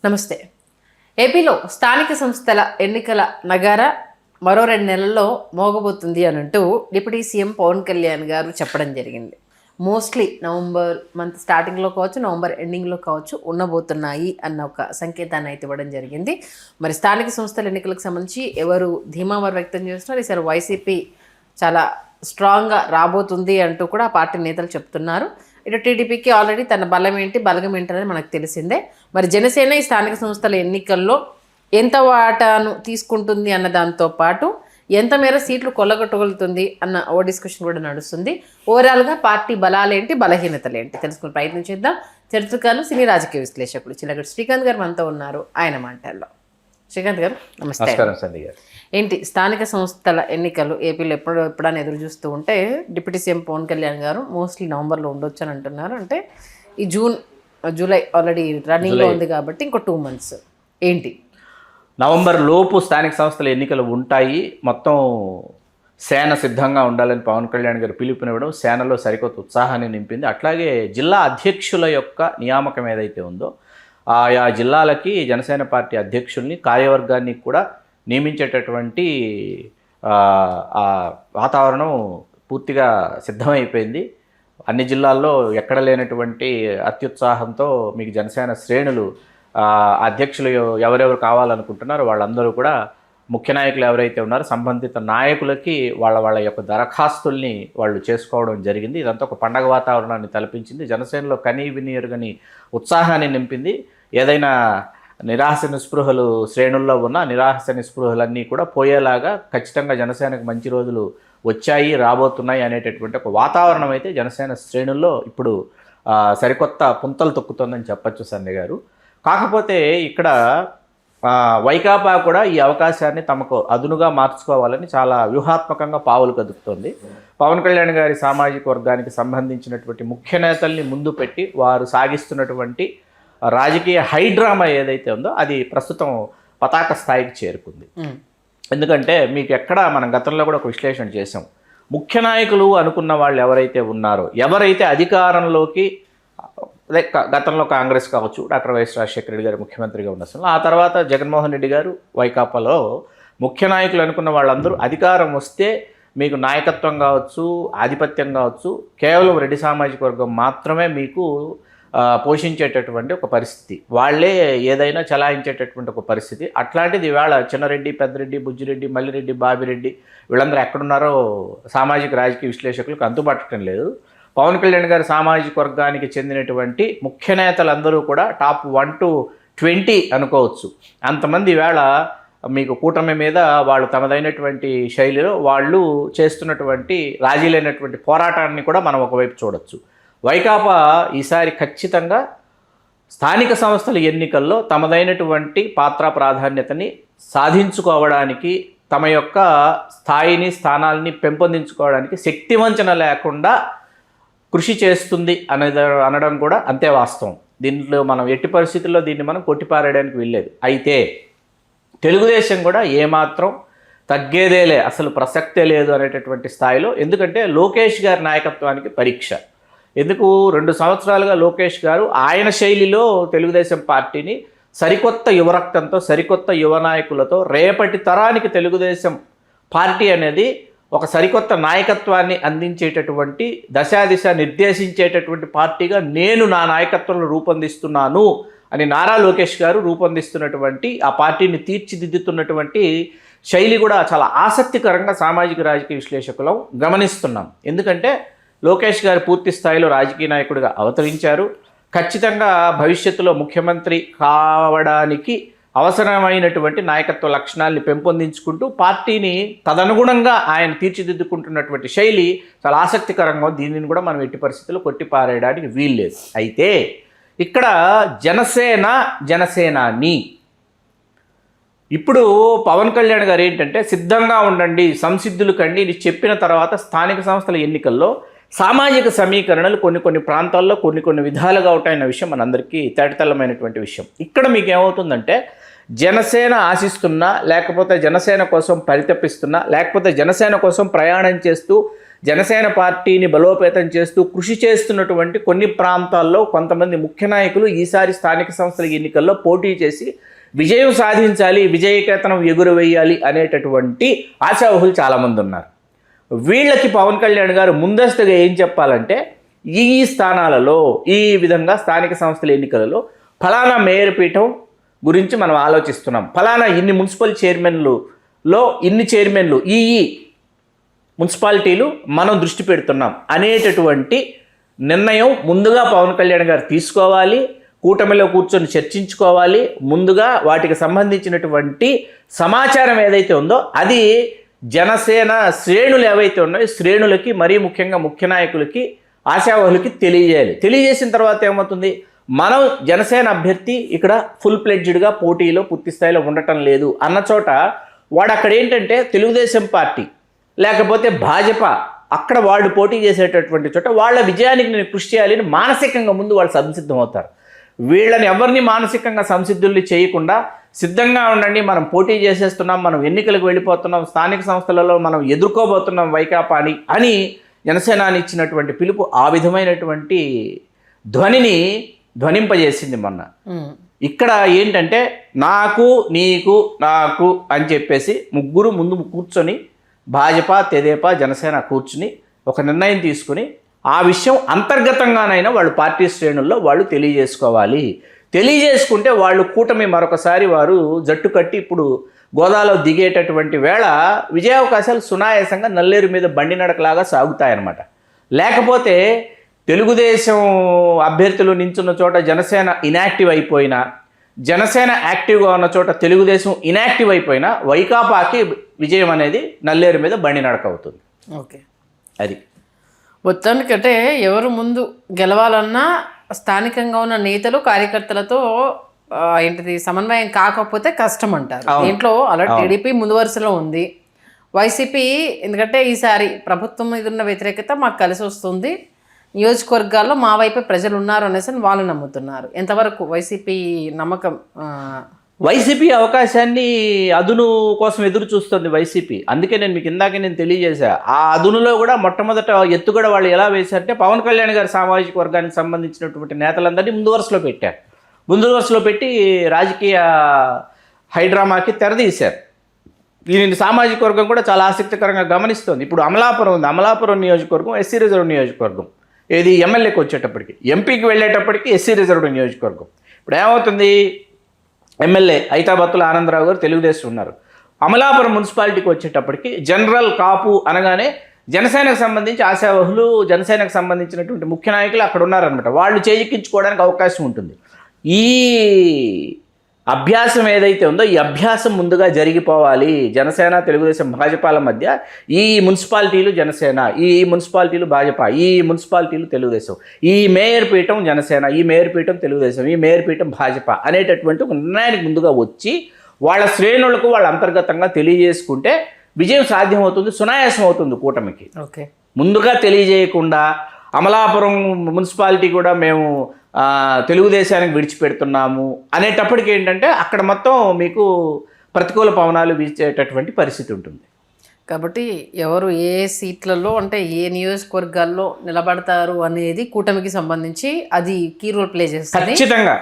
నమస్తే. ఏపీలో స్థానిక సంస్థల ఎన్నికల నగారా మరో 2 నెలల్లో మోగబోతుంది అని అంటూ డిప్యూటీ సీఎం పవన్ కళ్యాణ్ గారు చెప్పడం జరిగింది. మోస్ట్లీ నవంబర్ మంత్ స్టార్టింగ్లో కావచ్చు, నవంబర్ ఎండింగ్లో కావచ్చు ఉండబోతున్నాయి అన్న ఒక సంకేతాన్ని అయితే ఇవ్వడం జరిగింది. మరి స్థానిక సంస్థల ఎన్నికలకు సంబంధించి ఎవరు ధీమావర్ వ్యక్తం చేస్తున్నారు. ఈసారి వైసీపీ చాలా స్ట్రాంగ్గా రాబోతుంది అంటూ కూడా ఆ పార్టీ నేతలు చెప్తున్నారు. ఇటు టీడీపీకి ఆల్రెడీ తన బలం ఏంటి బలగం ఏంటి అనేది మనకు తెలిసిందే. మరి జనసేన ఈ స్థానిక సంస్థల ఎన్నికల్లో ఎంత వాటాను తీసుకుంటుంది అన్న దాంతో పాటు ఎంత మేర సీట్లు కొల్లగొట్టగలుగుతుంది అన్న ఓ డిస్కషన్ కూడా నడుస్తుంది. ఓవరాల్గా పార్టీ బలాలేంటి బలహీనతలేంటి తెలుసుకునే ప్రయత్నం చేద్దాం. చరిత్రకారులు, సినీ రాజకీయ విశ్లేషకులు చిలగడ్డ శ్రీకాంత్ గారు మనతో ఉన్నారు. ఆయన మాటల్లో. శ్రీకాంత్ గారు నమస్తే. ఏంటి స్థానిక సంస్థల ఎన్నికలు ఏపీలో ఎప్పుడైనా ఎదురు చూస్తూ ఉంటే డిప్యూటీ సీఎం పవన్ కళ్యాణ్ గారు మోస్ట్లీ నవంబర్లో ఉండొచ్చు అని అంటున్నారు. అంటే ఈ జూలై ఆల్రెడీ రన్నింగ్లో ఉంది కాబట్టి ఇంకో 2 months ఏంటి నవంబర్ లోపు స్థానిక సంస్థల ఎన్నికలు ఉంటాయి. మొత్తం సేన సిద్ధంగా ఉండాలని పవన్ కళ్యాణ్ గారు పిలుపునివ్వడం సేనలో సరికొత్త ఉత్సాహాన్ని నింపింది. అట్లాగే జిల్లా అధ్యక్షుల యొక్క నియామకం ఏదైతే ఉందో ఆయా జిల్లాలకి జనసేన పార్టీ అధ్యక్షుల్ని కార్యవర్గాన్ని కూడా నియమించేటటువంటి వాతావరణం పూర్తిగా సిద్ధమైపోయింది. అన్ని జిల్లాల్లో ఎక్కడ లేనటువంటి అత్యుత్సాహంతో మీకు జనసేన శ్రేణులు అధ్యక్షులు ఎవరెవరు కావాలనుకుంటున్నారో వాళ్ళందరూ కూడా ముఖ్య నాయకులు ఎవరైతే ఉన్నారో సంబంధిత నాయకులకి వాళ్ళ యొక్క దరఖాస్తుల్ని వాళ్ళు చేసుకోవడం జరిగింది. ఇదంతా ఒక పండగ వాతావరణాన్ని తలపించింది. జనసేనలో కనీ విని ఎరుగని ఉత్సాహాన్ని నింపింది. ఏదైనా నిరాశ నిస్పృహలు శ్రేణుల్లో ఉన్న నిరాశ నిస్పృహలన్నీ కూడా పోయేలాగా ఖచ్చితంగా జనసేనకు మంచి రోజులు వచ్చాయి, రాబోతున్నాయి అనేటటువంటి ఒక వాతావరణం అయితే జనసేన శ్రేణుల్లో ఇప్పుడు సరికొత్త పుంతలు తొక్కుతోందని చెప్పచ్చు సంజయ్ గారు. కాకపోతే ఇక్కడ వైకాపా కూడా ఈ అవకాశాన్ని తమకు అదునుగా మార్చుకోవాలని చాలా వ్యూహాత్మకంగా పావులు కదుపుతోంది. పవన్ కళ్యాణ్ గారి సామాజిక వర్గానికి సంబంధించినటువంటి ముఖ్య నేతల్ని ముందు పెట్టి వారు సాగిస్తున్నటువంటి రాజకీయ హైడ్రామా ఏదైతే ఉందో అది ప్రస్తుతం పతాక స్థాయికి చేరుకుంది. ఎందుకంటే మీకు ఎక్కడ మనం గతంలో కూడా ఒక విశ్లేషణ చేసాం. ముఖ్య నాయకులు అనుకున్న వాళ్ళు ఎవరైతే ఉన్నారో, ఎవరైతే అధికారంలోకి గతంలో కాంగ్రెస్ కావచ్చు, డాక్టర్ వైఎస్ రాజశేఖర రెడ్డి గారు ముఖ్యమంత్రిగా ఉన్న సమయంలో, ఆ తర్వాత జగన్మోహన్ రెడ్డి గారు వైకాపాలో ముఖ్య నాయకులు అనుకున్న వాళ్ళందరూ అధికారం వస్తే మీకు నాయకత్వం కావచ్చు, ఆధిపత్యం కావచ్చు, కేవలం రెడ్డి సామాజిక వర్గం మాత్రమే మీకు పోషించేటటువంటి ఒక పరిస్థితి, వాళ్ళే ఏదైనా చలాయించేటటువంటి ఒక పరిస్థితి. అట్లాంటిది ఇవాళ చిన్నరెడ్డి, పెద్దరెడ్డి, బుజ్జిరెడ్డి, మల్లిరెడ్డి, బాబిరెడ్డి వీళ్ళందరూ ఎక్కడున్నారో సామాజిక రాజకీయ విశ్లేషకులకు అంతుపట్టడం లేదు. పవన్ కళ్యాణ్ గారి సామాజిక వర్గానికి చెందినటువంటి ముఖ్య నేతలందరూ కూడా టాప్ 1 to 20 అనుకోవచ్చు. అంతమంది ఈవేళ మీకు కూటమి మీద వాళ్ళు తమదైనటువంటి శైలిలో వాళ్ళు చేస్తున్నటువంటి రాజీ లేనటువంటి పోరాటాన్ని కూడా మనం ఒకవైపు చూడొచ్చు. వైకాపా ఈసారి ఖచ్చితంగా స్థానిక సంస్థల ఎన్నికల్లో తమదైనటువంటి పాత్ర ప్రాధాన్యతని సాధించుకోవడానికి, తమ యొక్క స్థాయిని స్థానాలని పెంపొందించుకోవడానికి శక్తివంచన లేకుండా కృషి చేస్తుంది అనడం కూడా అంతే వాస్తవం. దీంట్లో మనం ఎట్టి పరిస్థితుల్లో దీన్ని మనం కొట్టిపారేయడానికి వెళ్ళలేదు. అయితే తెలుగుదేశం కూడా ఏమాత్రం తగ్గేదేలే, అసలు ప్రసక్తే లేదు అనేటటువంటి స్థాయిలో. ఎందుకంటే లోకేష్ గారి నాయకత్వానికి పరీక్ష. ఎందుకు 2 సంవత్సరాలుగా లోకేష్ గారు ఆయన శైలిలో తెలుగుదేశం పార్టీని సరికొత్త యువరక్తంతో, సరికొత్త యువ నాయకులతో రేపటి తరానికి తెలుగుదేశం పార్టీ అనేది ఒక సరికొత్త నాయకత్వాన్ని అందించేటటువంటి దశాదిశ నిర్దేశించేటటువంటి పార్టీగా నేను నా నాయకత్వంలో రూపొందిస్తున్నాను అని నారా లోకేష్ గారు రూపొందిస్తున్నటువంటి ఆ పార్టీని తీర్చిదిద్దుతున్నటువంటి శైలి కూడా చాలా ఆసక్తికరంగా సామాజిక రాజకీయ విశ్లేషకులం గమనిస్తున్నాం. ఎందుకంటే లోకేష్ గారు పూర్తి స్థాయిలో రాజకీయ నాయకుడిగా అవతరించారు. ఖచ్చితంగా భవిష్యత్తులో ముఖ్యమంత్రి కావడానికి అవసరమైనటువంటి నాయకత్వ లక్షణాలని పెంపొందించుకుంటూ పార్టీని తదనుగుణంగా ఆయన తీర్చిదిద్దుకుంటున్నటువంటి శైలి చాలా ఆసక్తికరంగా. దీనిని కూడా మనం ఎట్టి పరిస్థితుల్లో కొట్టిపారేయడానికి వీల్లేదు. అయితే ఇక్కడ జనసేనాని ఇప్పుడు పవన్ కళ్యాణ్ గారు ఏంటంటే సిద్ధంగా ఉండండి, సంసిద్ధులు కండి ఇది చెప్పిన తర్వాత స్థానిక సంస్థల ఎన్నికల్లో సామాజిక సమీకరణలు కొన్ని ప్రాంతాల్లో కొన్ని విధాలుగా ఉంటాయన్న విషయం మనందరికీ తేటతెల్లమైనటువంటి విషయం. ఇక్కడ మీకు ఏమవుతుందంటే జనసేన ఆశిస్తున్నా, లేకపోతే జనసేన కోసం పరితపిస్తున్నా, లేకపోతే జనసేన కోసం ప్రయాణం చేస్తూ జనసేన పార్టీని బలోపేతం చేస్తూ కృషి చేస్తున్నటువంటి కొన్ని ప్రాంతాల్లో కొంతమంది ముఖ్య నాయకులు ఈసారి స్థానిక సంస్థల ఎన్నికల్లో పోటీ చేసి విజయం సాధించాలి, విజయకేతనం ఎగురవేయాలి అనేటటువంటి ఆశావహులు చాలామంది ఉన్నారు. వీళ్ళకి పవన్ కళ్యాణ్ గారు ముందస్తుగా ఏం చెప్పాలంటే, ఈ స్థానాలలో ఈ విధంగా స్థానిక సంస్థల ఎన్నికలలో ఫలానా మేయర్ పీఠం గురించి మనం ఆలోచిస్తున్నాం, ఫలానా ఇన్ని మున్సిపల్ చైర్మన్లలో ఇన్ని చైర్మన్లు ఈ మున్సిపాలిటీలు మనం దృష్టి పెడుతున్నాం అనేటటువంటి నిర్ణయం ముందుగా పవన్ కళ్యాణ్ గారు తీసుకోవాలి. కూటమిలో కూర్చొని చర్చించుకోవాలి. ముందుగా వాటికి సంబంధించినటువంటి సమాచారం ఏదైతే ఉందో అది జనసేన శ్రేణులు ఏవైతే ఉన్నాయో శ్రేణులకి, మరీ ముఖ్యంగా ముఖ్య నాయకులకి, ఆశావహులకి తెలియజేయాలి. తెలియజేసిన తర్వాత ఏమవుతుంది, మనం జనసేన అభ్యర్థి ఇక్కడ ఫుల్ ప్లెడ్జ్డ్గా పోటీలో పూర్తి స్థాయిలో ఉండటం లేదు అన్న చోట వాడు అక్కడ ఏంటంటే తెలుగుదేశం పార్టీ లేకపోతే భాజపా అక్కడ వాళ్ళు పోటీ చేసేటటువంటి చోట వాళ్ళ విజయానికి నేను కృషి చేయాలని మానసికంగా ముందు వాళ్ళు సంసిద్ధం అవుతారు. వీళ్ళని ఎవరిని మానసికంగా సంసిద్ధుల్ని చేయకుండా సిద్ధంగా ఉండండి, మనం పోటీ చేసేస్తున్నాం, మనం ఎన్నికలకు వెళ్ళిపోతున్నాం, స్థానిక సంస్థలలో మనం ఎదుర్కోబోతున్నాం వైకాపాని అని జనసేనాని ఇచ్చినటువంటి పిలుపు ఆ విధమైనటువంటి ధ్వనిని ధ్వనింపజేసింది మొన్న. ఇక్కడ ఏంటంటే నాకు నీకు నాకు అని చెప్పేసి ముగ్గురు ముందు కూర్చొని భాజపా, తెదేపా, జనసేన కూర్చుని ఒక నిర్ణయం తీసుకుని ఆ విషయం అంతర్గతంగానైనా వాళ్ళు పార్టీ శ్రేణుల్లో వాళ్ళు తెలియజేసుకోవాలి. తెలియజేసుకుంటే వాళ్ళు కూటమి మరొకసారి వారు జట్టు కట్టి ఇప్పుడు గోదాలో దిగేటటువంటి వేళ విజయావకాశాలు సునాయాసంగా నల్లేరు మీద బండి నడకలాగా సాగుతాయన్నమాట. లేకపోతే తెలుగుదేశం అభ్యర్థులు నించున్న చోట జనసేన ఇనాక్టివ్ అయిపోయినా, జనసేన యాక్టివ్గా ఉన్న చోట తెలుగుదేశం ఇనాక్టివ్ అయిపోయినా వైకాపాకి విజయం అనేది నల్లేరు మీద బండి నడక అవుతుంది. ఓకే, అది మొత్తానికంటే ఎవరు ముందు గెలవాలన్నా స్థానికంగా ఉన్న నేతలు కార్యకర్తలతో ఏంటిది సమన్వయం కాకపోతే కష్టం అంటారు. దీంట్లో అలా టీడీపీ ముందు వరుసలో ఉంది. వైసీపీ ఎందుకంటే ఈసారి ప్రభుత్వం మీద ఉన్న వ్యతిరేకత మాకు కలిసి వస్తుంది, నియోజకవర్గాల్లో మా వైపే ప్రజలు ఉన్నారు అనేసి వాళ్ళు నమ్ముతున్నారు. ఎంతవరకు వైసీపీ నమ్మకం? వైసీపీ అవకాశాన్ని అదును కోసం ఎదురు చూస్తుంది వైసీపీ. అందుకే నేను మీకు ఇందాకే నేను తెలియజేశా, ఆ అదునులో కూడా మొట్టమొదట ఎత్తుగడ వాళ్ళు ఎలా వేశారంటే పవన్ కళ్యాణ్ గారి సామాజిక వర్గానికి సంబంధించినటువంటి నేతలందరినీ ముందు వరుసలో పెట్టారు. ముందు వరుసలో పెట్టి రాజకీయ హైడ్రామాకి తెరదీశారు. దీనిని సామాజిక వర్గం కూడా చాలా ఆసక్తికరంగా గమనిస్తుంది. ఇప్పుడు అమలాపురం ఉంది, అమలాపురం నియోజకవర్గం ఎస్సీ రిజర్వ్ నియోజకవర్గం. ఏది ఎమ్మెల్యేకి వచ్చేటప్పటికి, ఎంపీకి వెళ్ళేటప్పటికి ఎస్సీ రిజర్వ్డ్ నియోజకవర్గం. ఇప్పుడు ఏమవుతుంది, ఎమ్మెల్యే ఐతాబత్తుల ఆనందరావు గారు తెలుగుదేశం ఉన్నారు. అమలాపురం మున్సిపాలిటీకి వచ్చేటప్పటికి జనరల్ కాపు అనగానే జనసేనకు సంబంధించి ఆశావహులు, జనసేనకు సంబంధించినటువంటి ముఖ్య నాయకులు అక్కడ ఉన్నారనమాట. వాళ్ళు చేజిక్కించుకోవడానికి అవకాశం ఉంటుంది. ఈ అభ్యాసం ఏదైతే ఉందో ఈ అభ్యాసం ముందుగా జరిగిపోవాలి. జనసేన, తెలుగుదేశం, భాజపాల మధ్య ఈ మున్సిపాలిటీలు జనసేన, ఈ మున్సిపాలిటీలు భాజపా, ఈ మున్సిపాలిటీలు తెలుగుదేశం, ఈ మేయర్ పీఠం జనసేన, ఈ మేయర్ పీఠం తెలుగుదేశం, ఈ మేయర్ పీఠం భాజపా అనేటటువంటి ఒక నిర్ణయానికి ముందుగా వచ్చి వాళ్ళ శ్రేణులకు వాళ్ళు అంతర్గతంగా తెలియజేసుకుంటే విజయం సాధ్యమవుతుంది, సునాయాసం అవుతుంది కూటమికి. ఓకే, ముందుగా తెలియజేయకుండా అమలాపురం మున్సిపాలిటీ కూడా మేము తెలుగుదేశానికి విడిచిపెడుతున్నాము అనేటప్పటికి ఏంటంటే అక్కడ మొత్తం మీకు ప్రతికూల పవనాలు వీచేటటువంటి పరిస్థితి ఉంటుంది. కాబట్టి ఎవరు ఏ సీట్లలో అంటే ఏ నియోజకవర్గాల్లో నిలబడతారు అనేది కూటమికి సంబంధించి అది కీ రోల్ ప్లే చేస్తుంది.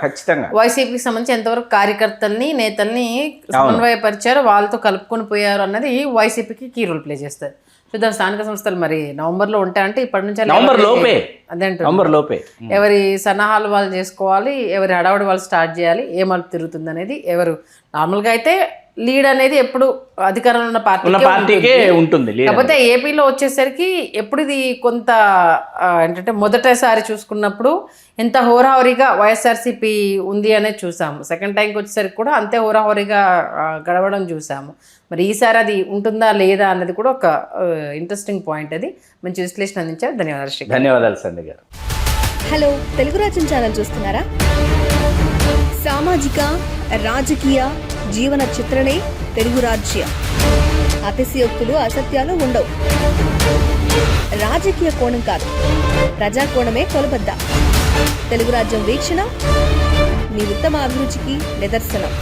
ఖచ్చితంగా వైసీపీకి సంబంధించి ఎంతవరకు కార్యకర్తల్ని నేతల్ని సమన్వయపరిచారు, వాళ్ళతో కలుపుకొని పోయారు అన్నది వైసీపీకి కీ రోల్ ప్లే చేస్తారు. చూద్దాం స్థానిక సంస్థలు మరి నవంబర్లో ఉంటాయంటే ఇప్పటి నుంచి నవంబర్ లోపే ఎవరి సన్నాహాలు వాళ్ళు చేసుకోవాలి, ఎవరి హడావుడి వాళ్ళు స్టార్ట్ చేయాలి, ఏ మలుపు తిరుగుతుంది అనేది. ఎవరు నార్మల్గా అయితే లీడ్ అనేది ఎప్పుడు అధికారంలో ఉన్న పార్టీకే ఉంటుంది. కాకపోతే ఏపీలో వచ్చేసరికి ఎప్పుడు ఇది కొంత ఏంటంటే మొదటిసారి చూసుకున్నప్పుడు ఎంత హోరాహోరీగా వైఎస్ఆర్సీపీ ఉంది అనేది చూసాము. సెకండ్ టైంకి వచ్చేసరికి కూడా అంతే హోరాహోరీగా గడవడం చూసాము. మరి ఈసారి అది ఉంటుందా లేదా అన్నది కూడా ఒక ఇంట్రెస్టింగ్ పాయింట్. అది మంచి విశ్లేషణ అందించారు. ధన్యవాదాలు శ్రీ. ధన్యవాదాలు సంధ్య గారు. హలో, తెలుగు రాజ్యం ఛానల్ చూస్తున్నారా? సామాజిక, రాజకీయ, జీవన చిత్రణే తెలుగు రాజ్యం. అతిశయోక్తులు, అసత్యాలు ఉండవు. రాజకీయ కోణం కాదు, ప్రజా కోణమే కొలబద్ద. తెలుగు రాజ్యం వీక్షణ మీ ఉత్తమ అభిరుచికి నిదర్శనం.